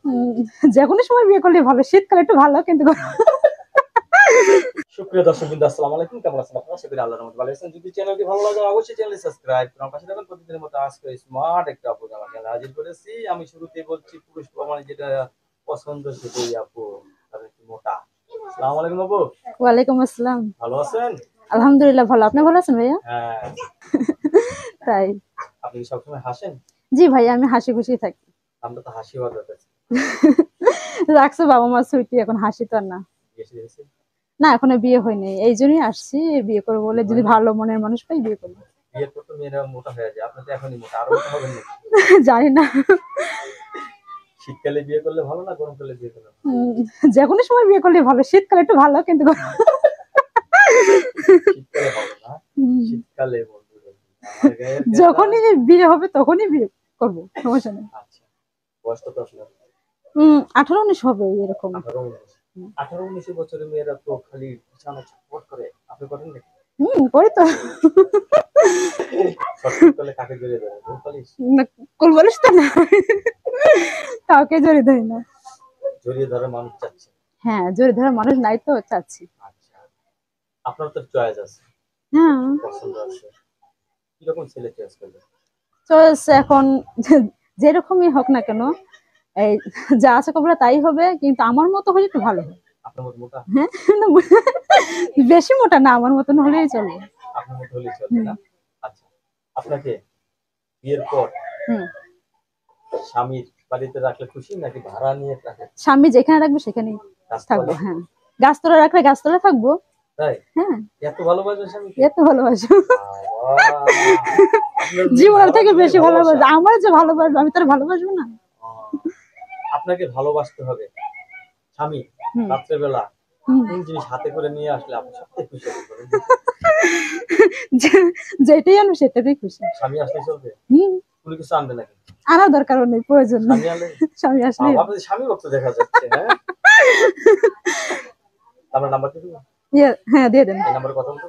উম, যে কোনো সময় বিয়ে করলে ভালো, শীতকালে একটু ভালো কিন্তু সুপ্রিয় দর্শকবৃন্দ, আসসালামু আলাইকুম। কেমন আছেন আপনারা? আশা করি আল্লাহর রহমতে ভালো আছেন। যদি চ্যানেলটি ভালো লাগে অবশ্যই চ্যানেলটি সাবস্ক্রাইব করুন। পাশে থাকুন। প্রতিদিনের মতো আজকে স্মার্ট একটা আপু আমার চ্যানেলে হাজির করেছি। আমি শুরুতেই বলছি পুরুষ প্রমাণে যেটা পছন্দ সেটাই আপু, তাহলে কি মোটা। আসসালামু আলাইকুম আপু। ওয়ালাইকুম আসসালাম। ভালো আছেন? আলহামদুলিল্লাহ ভালো, আপনি ভালো আছেন ভাইয়া? হ্যাঁ। তাই? আপনি কি সবসময় হাসেন? জি ভাইয়া, আমি হাসি খুশি থাকি। আমরা তো হাসি বাজার কাছে রাখছো বাবা মা সুইটি, এখন হাসি তো আর না। গেছে গেছে না, এখনো বিয়ে হয়নি, এই জন্যই আসছি। বিয়ে করবো বলে, যদি ভালো মনের মানুষ পাই বিয়ে করবো। বিয়ের পর তো মেয়েরা মোটা হয়ে যায়, আপনি তো এখনই মোটা, আরো মোটা হবেন নাকি? জানি না। শীতকালে বিয়ে করলে ভালো না গরমকালে বিয়ে করলে ভালো? যে কোনো সময় বিয়ে করলে ভালো, শীতকালে একটু ভালো কিন্তু শীতকালে ভালো না, শীতকালে বন্ধুরা আমার গায়ের গেঁদা। যখনই বিয়ে হবে তখনই বিয়ে করবো, সমস্যা নেই। আচ্ছা, বয়স কত আসলে? 18-19 হবে এরকম। 18-19 বছরের মেয়েরা তো খালি বিছানা ছটফট করে, আপনি করেন নাকি? করি তো। ছটফট করলে কাকে জড়িয়ে ধরে? কোলপালিশ? কোল বলিস তো না, কাউকে জড়িয়ে ধরি না। জড়িয়ে ধরে মানুষ চাচ্ছে? হ্যাঁ, জড়িয়ে ধরার মানুষ নাই তো চাচ্ছি। আচ্ছা, আপনার তো চয়েস আছে, হ্যাঁ, পছন্দ আছে, কিরকম ছেলে চয়েস করবে? চয়েস এখন যেরকমই হোক না কেন, এই যা আছে কবরা তাই হবে, কিন্তু আমার মতো হলে একটু ভালো হয়। আপনার মতো মোটা? হ্যাঁ, বেশি মোটা না, আমার মতন হলেই চলবে। আপনার মতো হলেই চলবে না? আচ্ছা, আপনাকে বিয়ের পর হুম। স্বামীর বাড়িতে রাখলে খুশি নাকি ভাড়া নিয়ে রাখলে? স্বামী যেখানে রাখবে সেখানেই থাকবো। হ্যাঁ, গাছতলা রাখলে গাছতলা থাকবো। তাই? হ্যাঁ, এত ভালোবাসেন স্বামীকে? এত ভালোবাসো? বাবা! আপনার মেয়ে জীবনের থেকে ভাড়া বেশি দিলে ভালোবাসো, ভালোবাসা? আমার যে ভালোবাসবো আমি তার ভালোবাসবো না? আপনাকে ভালোবাসতে হবে। স্বামী রাত্রেবেলা কোন জিনিস হাতে করে নিয়ে আসলে আপনি সবচেয়ে খুশি হবেন বলেন দেখি? যেটাই আনবো সেটাতেই খুশি। স্বামী আসলে চলবে? কোনো কিছু আনবে নাকি? আনার দরকার নেই, প্রয়োজন নেই। স্বামী আনলে? স্বামী আসলে আপনাদের স্বামী ভক্ত দেখা যাচ্ছে। হ্যাঁ, আপনার নাম্বার কি দেবো? হ্যাঁ, দিয়ে দেন। এই নাম্বারে কথা বলতে